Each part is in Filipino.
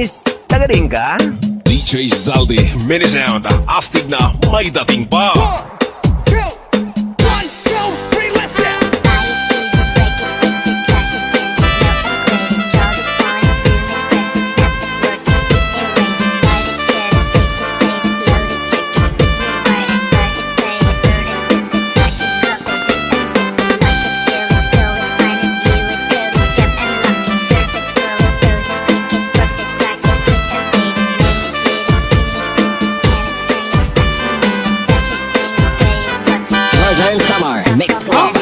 Miss, tagaling ka? DJ Zaldi, mini sound, astig na may dating pa. 1, 2, 3, let's go! Summer Mix Club.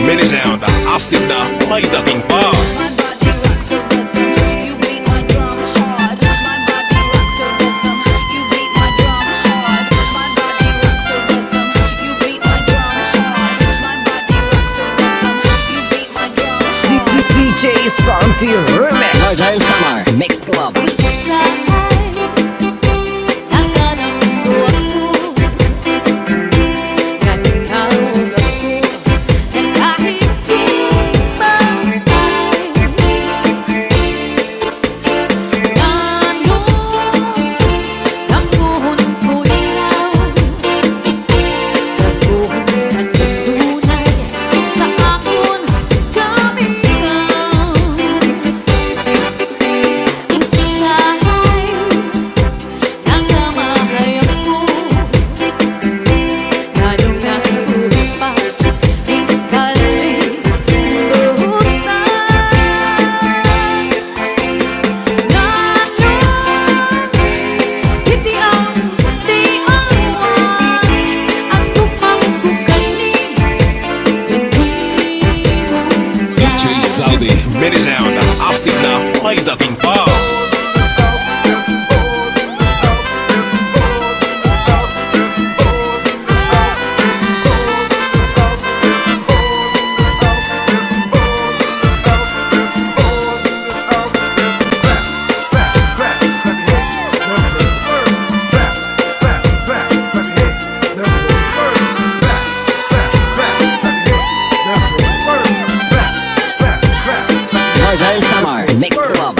Mini sound, astig na may dating pa. DJ Santi Remix. Northern Summer Mix Club. Mini sound, astig na may dating pa. Northern Summer Mix Club.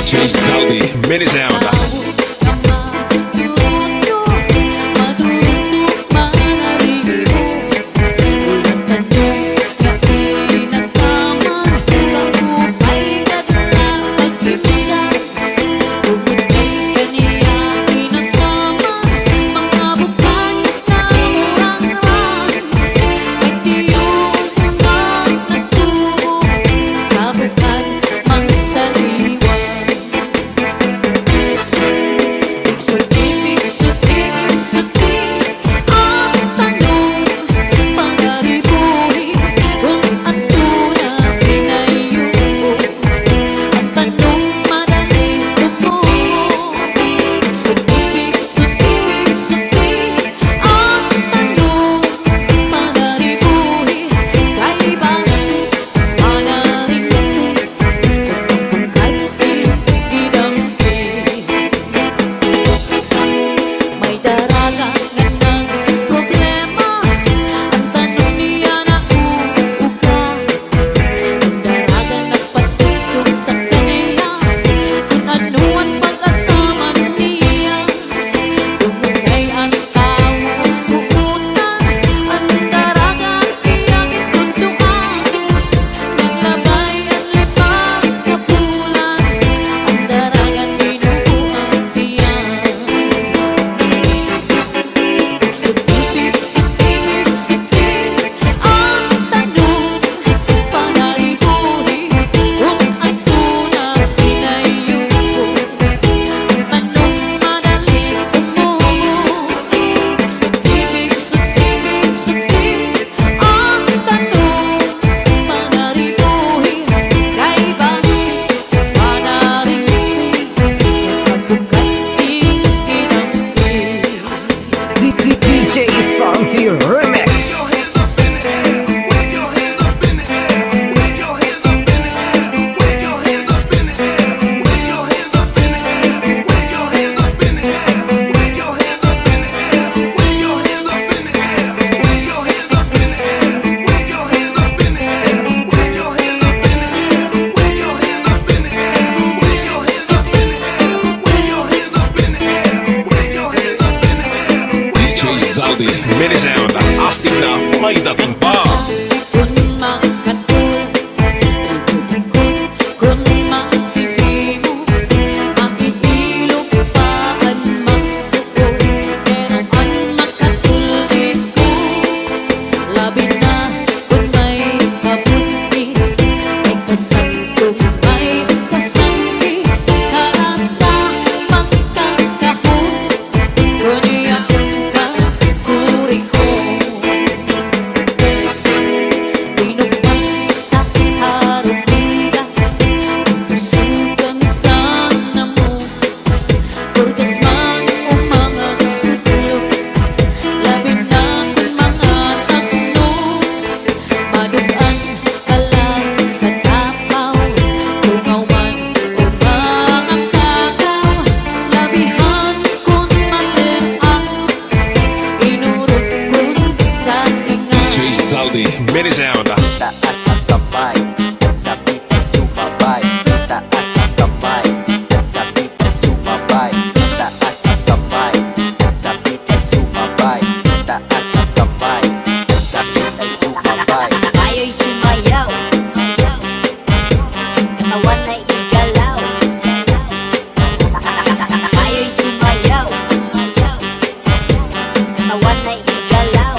DJ Saldi, Mini Sound. DJ Santi Remix. Saldi, Mini Sound. Astig na may dating pa. Saldi, Mini Sound. Taas ang kamay, sabit ay sumabay. Taas ang kamay, sabit ay sumabay. Taas ang kamay, sabit ay sumabay. Taas ang kamay, sabit ay sumabay. Tayo'y sumayaw, katawan ay igalaw. Tayo'y sumayaw, katawan ay igalaw.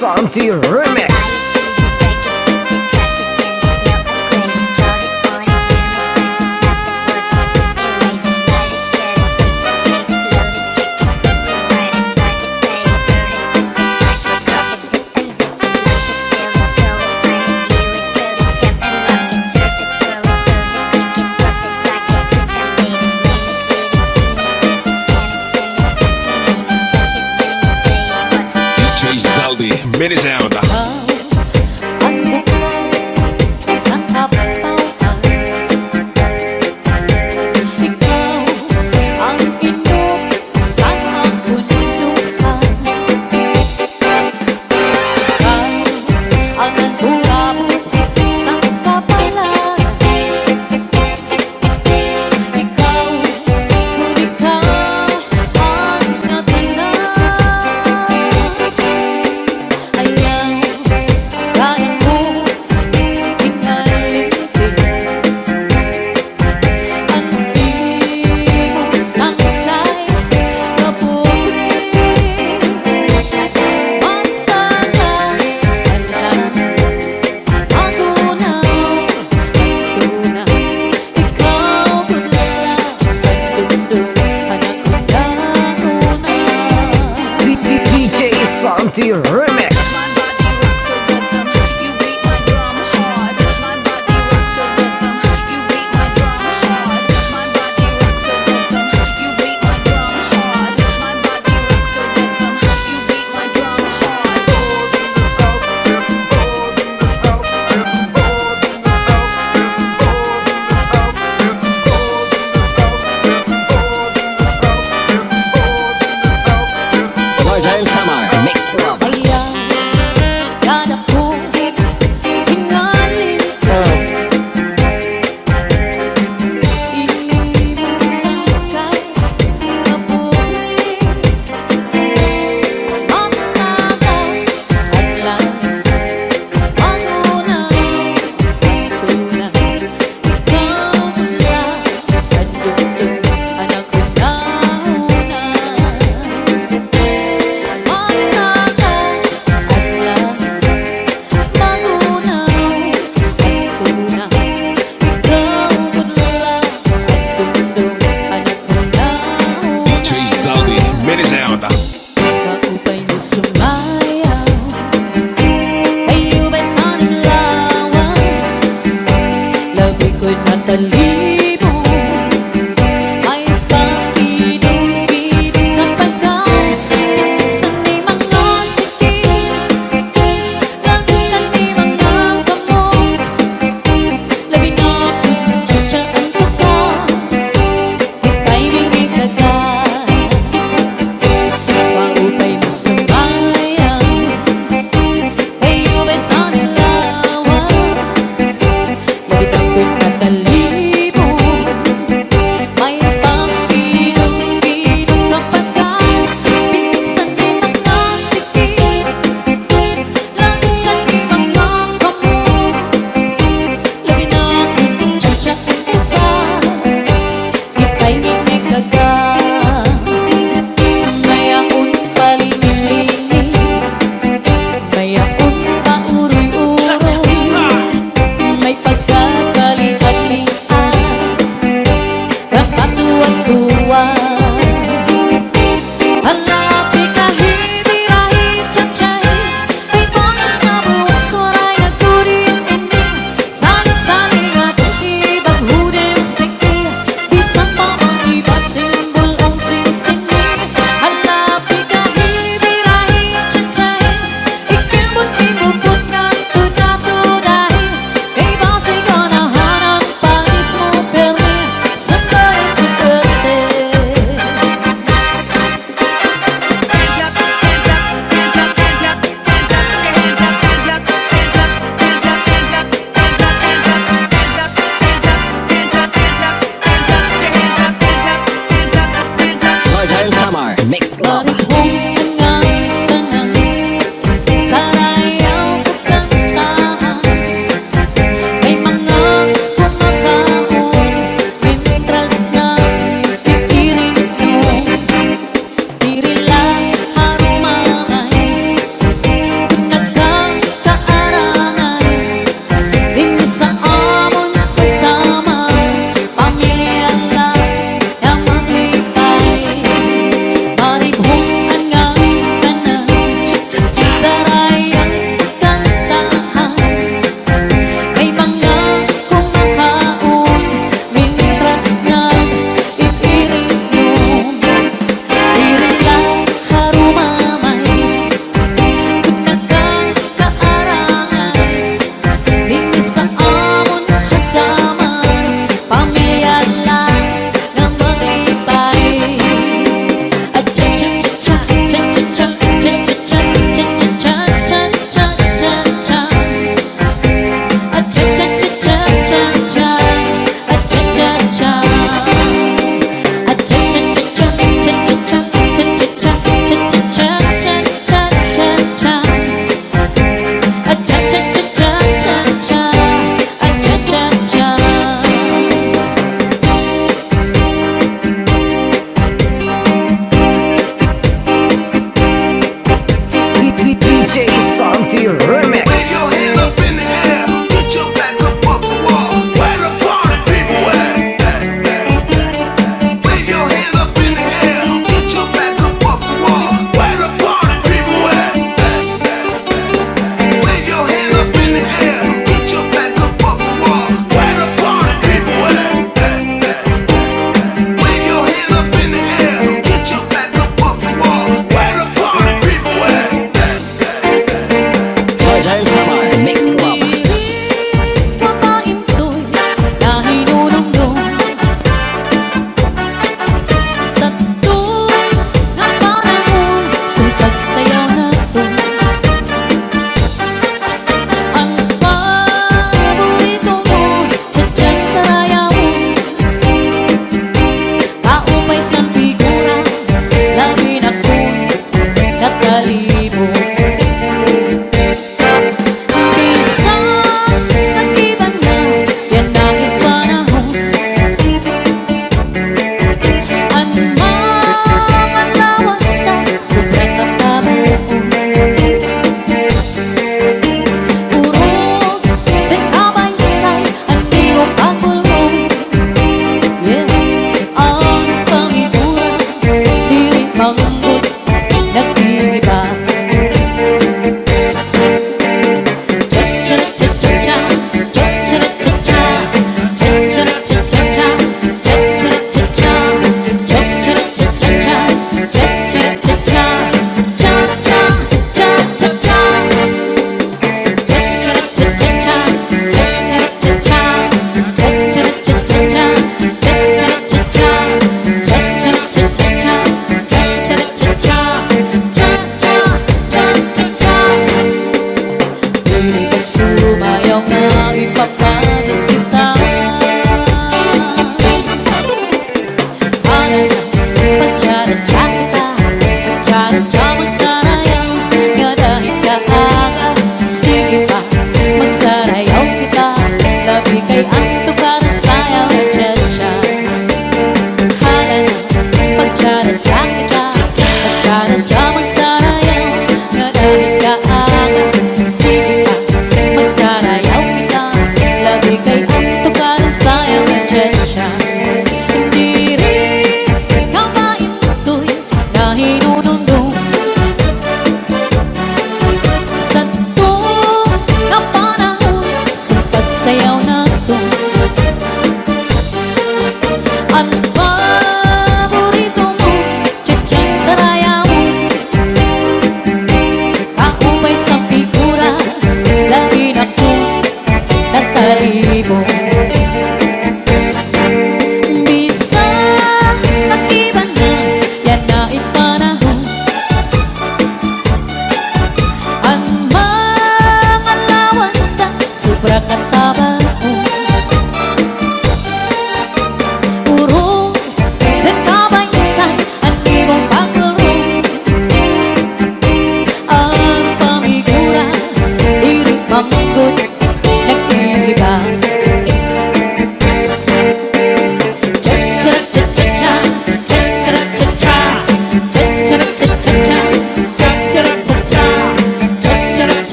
Santi Remix. DJ Zaldi, mini sound. Ang bukod sa kapauhan, ikaw ang inog sa kabundukan. Ikaw ang nagburabot sa kapalaran. Ikaw, kung ikaw ang natanan, ayaw kaya mo inalitin ang imong sangkay na pobre. Magtatalan magunaw, tunay ikaw gudla ang dundong anak ko na una. DJ Santi Remix. Northern Summer Mix Club. Ayaw kada po hingalin ka. Imong sangkay na pobre. Magtataw hadlang magunaw, tunay ikaw gula ang dundong anak ko na una. Magtataw hadlang magunaw, ang tunay ikaw gula ang dundong anak ko na una. DJ Zaldi, mini sound. Kaupay mo sumayaw, kayo ba'y sanang lawas? Labi ko'y natalino, may pakidong-kidong na pagkaw. Pinagsan ni mga sikil, lagsan ni mga kamot. Labi na kung tsatsaan ko ka, ika'y mingitagan. Kaupay mo sumayaw, kayo ba'y sanang lawas? Labi na kung natalino, may pakidong-kidong na pagkaw. Pinagsan ni mga sikil, lagsan ni mga kamot. Labi na kung tsatsaan ko ka, ika'y mingitagan. Mayakon paliling-liling, mayakon pauroy-uroy, may pagkakalian-lian, kapatuan-tuwan. Halapi kahit-birahin, tsatsay, may mga sabong suray na kurin-ining, salit-saling at ibang hudem sikil, bisan pa ang iba simbol ang sinsinin. Halapi kahit-birahin, tsatsay, ikimot-imupot ng tuda-tudahin, kay base ka na hanang pangis mo perme, sukay-sukerte. Northern Summer Mix Club. Marihong tangang-tangang, sarayaw kakantahan. May mga kumakaon, mintras na ikirinong. Diri lang harumamay, kung Saradya magsarayaw nga dahil kaaga. Sige ka, magsarayaw kita. Labi kay ang tukaran sayang ang tiyensya. Hindi rin kamain to'y na hinunundong sa to na panahon sa pagsayaw na to. Ang paborito mo, tiyatsa saraya mo,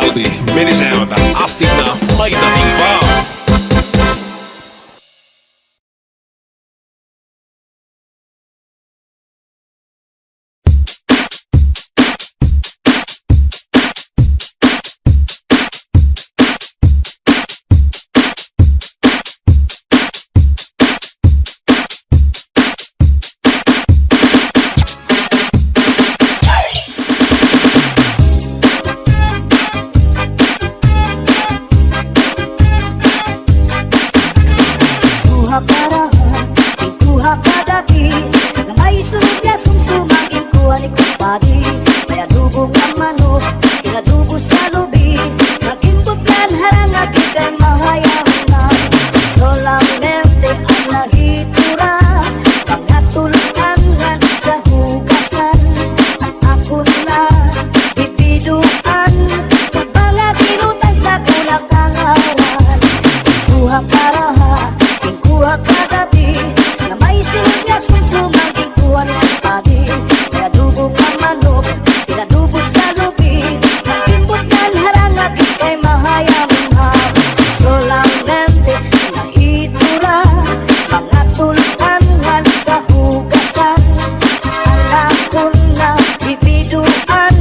Zaldi, minisound, astig na may dating pa. Kuha parahan, kuha kadabi na may sunod na sumsumangin kuha ni kumpadi. May adubong ang manok, inadubo sa lubi. Nagimbot yan harang at ikay mahayaman. Solamente ang nahitura, mga tulukan sa hugasan. At ako na bibiduan, kapala tinutang sa kulakangaran. Kuha parahan, kuha kagabi na may sunod na sumsumangin kuha ni kumpadi. May adubong ang manok, inadubo sa lubi. Nagimbot yan harang at ikay mahayaman. Solamente nahitura, mga tulukan sa hugasan. Alam ko na bibiduan,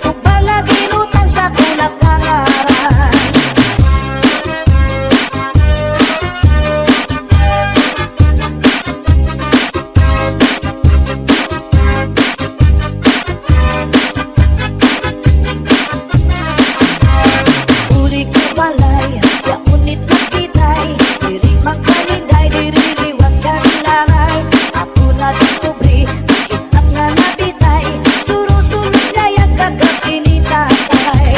upang ginutang sa kulakangaran. Uli ko balay, ya unit na kitay. Diri magkalinday, diri liwag ka nanay. Ako na diskubri, itap nga natitay. Surusunod na yan kagabi ni tatay.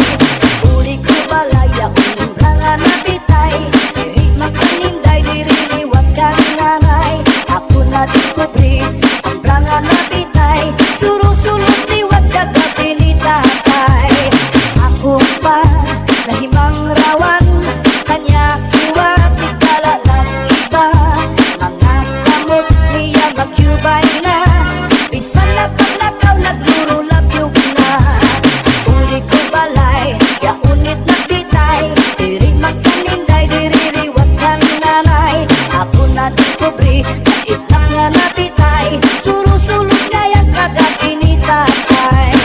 Uli ko balay, ya unit nga natitay. Diri magkalinday, diri liwag ka nanay. Ako na diskubri, ang nga natitay. Surusunod liwag kagabi ni tatay. Ako pa nahimang rawan, kanya kuha tikala ng iba. Mga kamot niya magyubay na, bisan na paglakaw nagluro labyog na. Uli ko balay, ya unit na bitay. Diri magkaninday, diri riwag ka nanay. Ako na diskubri, kaitlap nga napitay. Surusulog na yan kagabi ni tatay.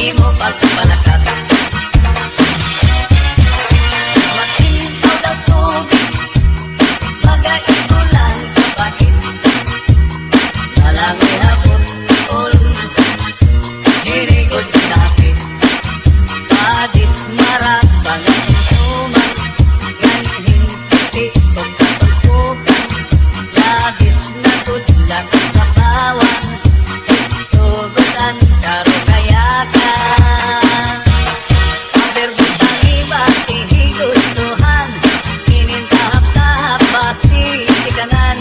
imo pagpalakat. Masintaw daw tubig, magaigulan kapatid. Nalangoy hapon, ol, hirigod kapit. Padit marat, pangasunsuman, ganhin piti, pagkatulpukan. Labis na tudlak sa bawang, tugutan karo kayakan. Paberbutang iba, ihigustuhan, inintahap-tahap pati tikanan.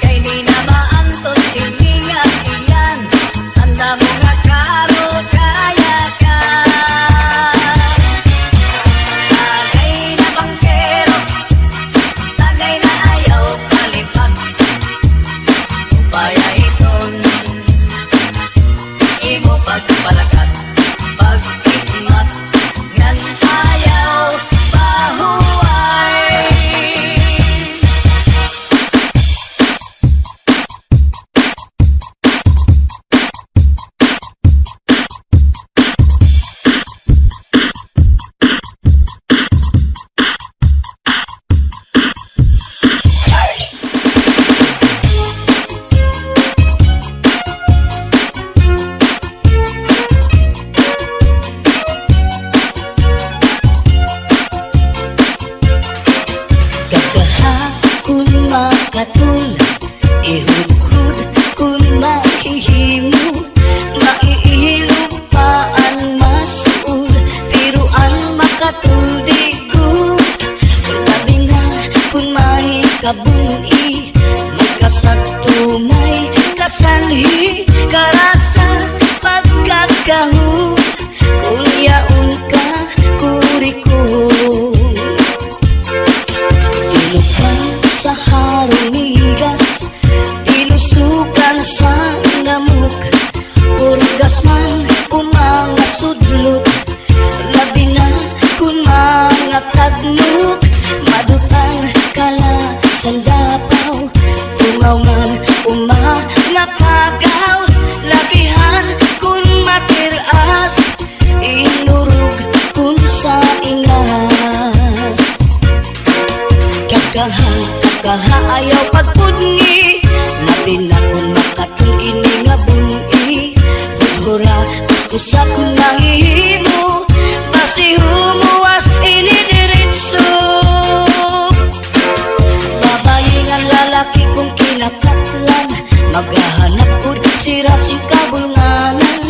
Kay di na maantos, hiningat iyan, handa mo nga karo kayakan. Tagay na bangkero, tagay na ayaw palipag. Upaya iton, imo pagpalakat, pag-ikmat, ngan ayaw pahuway. Kagahapon makatul, ihudhud kun mahihimo, maiilupaan masuul, piruan makatuldigo. Labi nga kun may kabuni, may kasatumay kasanhi, karasa pagkakahu, kun yaon ka kurikul. Ilupan sa harumigas, ilusukan sa namuk, urgas man umanga sudlot, labi na kun mga tagnuk, madutan kala sandapaw, tungaw man umanga pagaw, labihan kun matiras, inurug kun sa ingas. Kakaha ayaw pagpudngi, labi na kun makatul ini nga buni. Budhura kuskusa kun mahihimo, basi humuwas ini diritso. Babayi nga lalaki kung kinakatlan, maghahanap ud sira sing kabulnganan.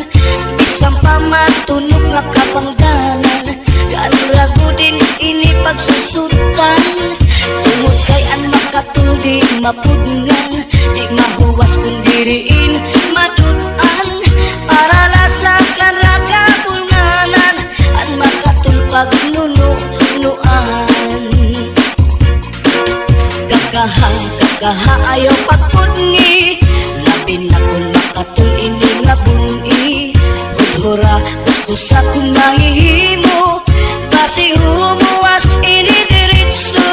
Bisang pamatunog nga kapangdanan, kanrago din ini pagsusutan. Tungod kay an makatul di mapudngan, di mahuwas kun diriin madutan. Para lasakan raka bulnganan, an makatul pagnunuan. Kakaha ayaw pagpudngi, labi na kun makatul ini nga buni. Budhura kuskusa kun mahihimo, basi humuwas ini diritso.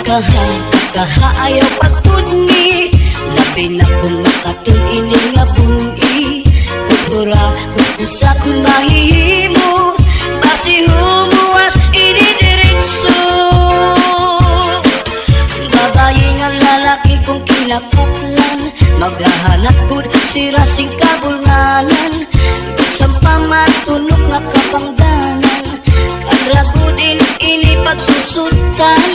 Kakaha ayaw pagpudngi, labi na kun makatul ini nga buni. Budhura kuskusa kun mahihimo, basi humuwas ini diritso. Babayi nga lalaki kung kinakatlan, maghahanap kud sira sing kabulnganan. Bisang pamatunog nga kapangdanan, kanrago din ini pagsusutan.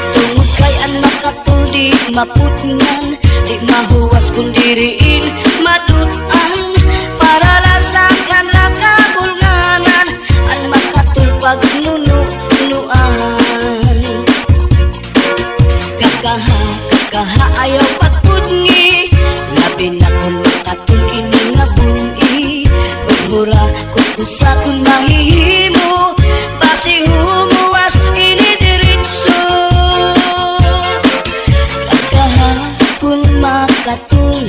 Tungod kay an makatul di mapudngan, di mahuwas kun diriin madutan. Para lasakan na kabulnganan, an makatul pagnunuan. Kakaha ayaw pagpudngi, labi na kun makatul ini nga buni. Usa kung mahihimo basi humuwas inidiritso. Kagahapon makatul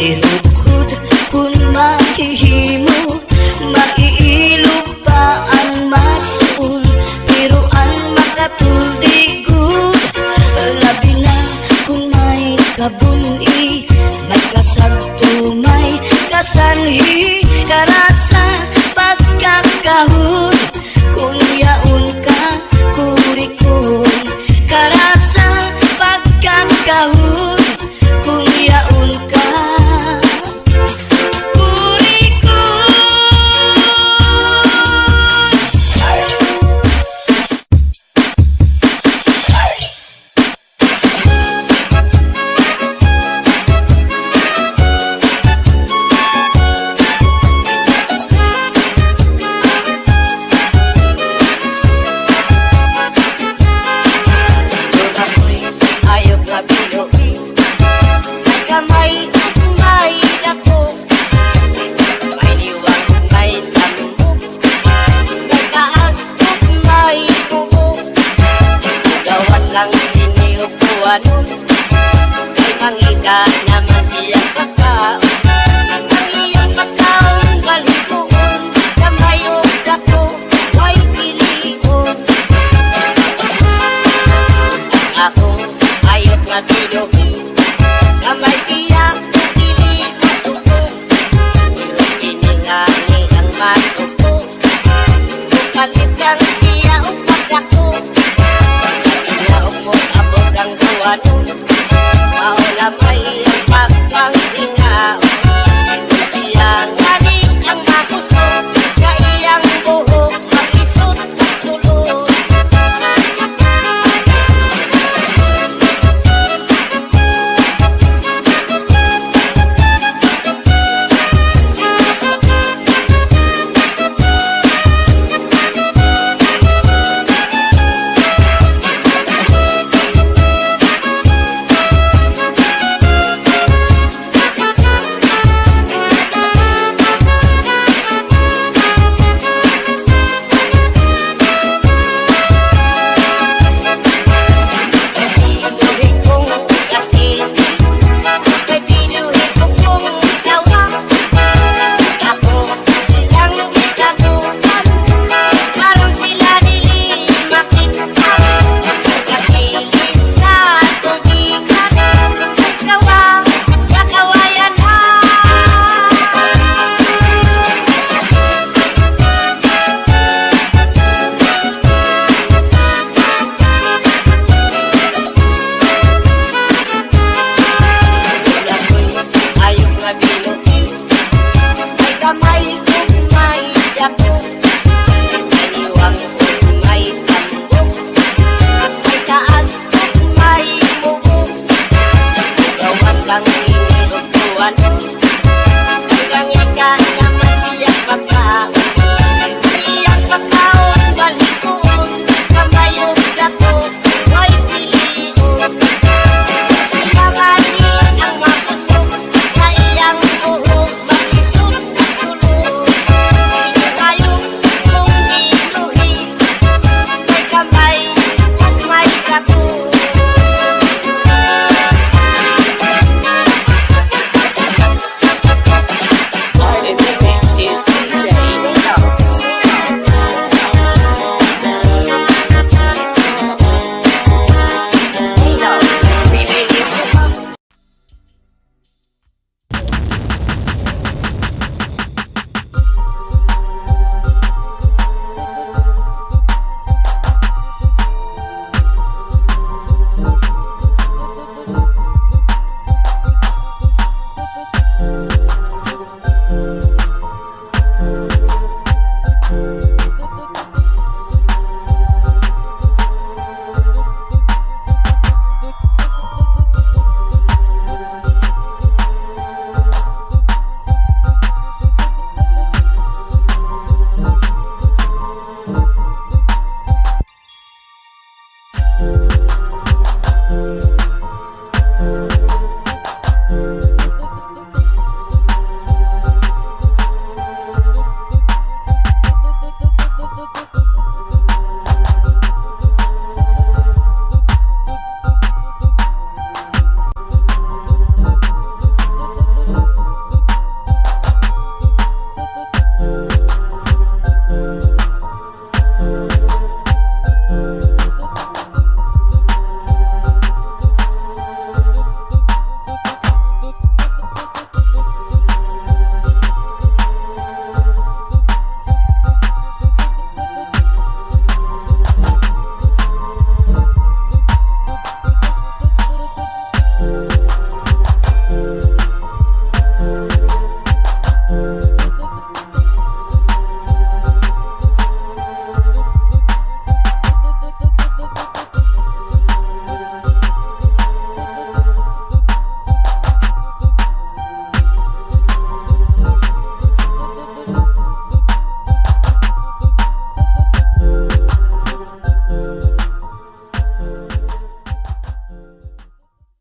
irugod kung mahihimo maiilog pa ang masul pero ang makatul di good. Labi na kung may kabuni may kasagto may kasanhi karasa pagkakahon kung yaon ka kurikon karasa pagkakahon kung yaon ka kurikon. Ayok na binuhi may kamay may dako may liwag may tambok may taas may bubo gawas lang diniupuan may mangita naman siyang pagkaon ang iyong pagkaon galikoon kamay o dako may pilion. Ako ayok na binuhi kamay siya pili masuko pero tiningani ang mas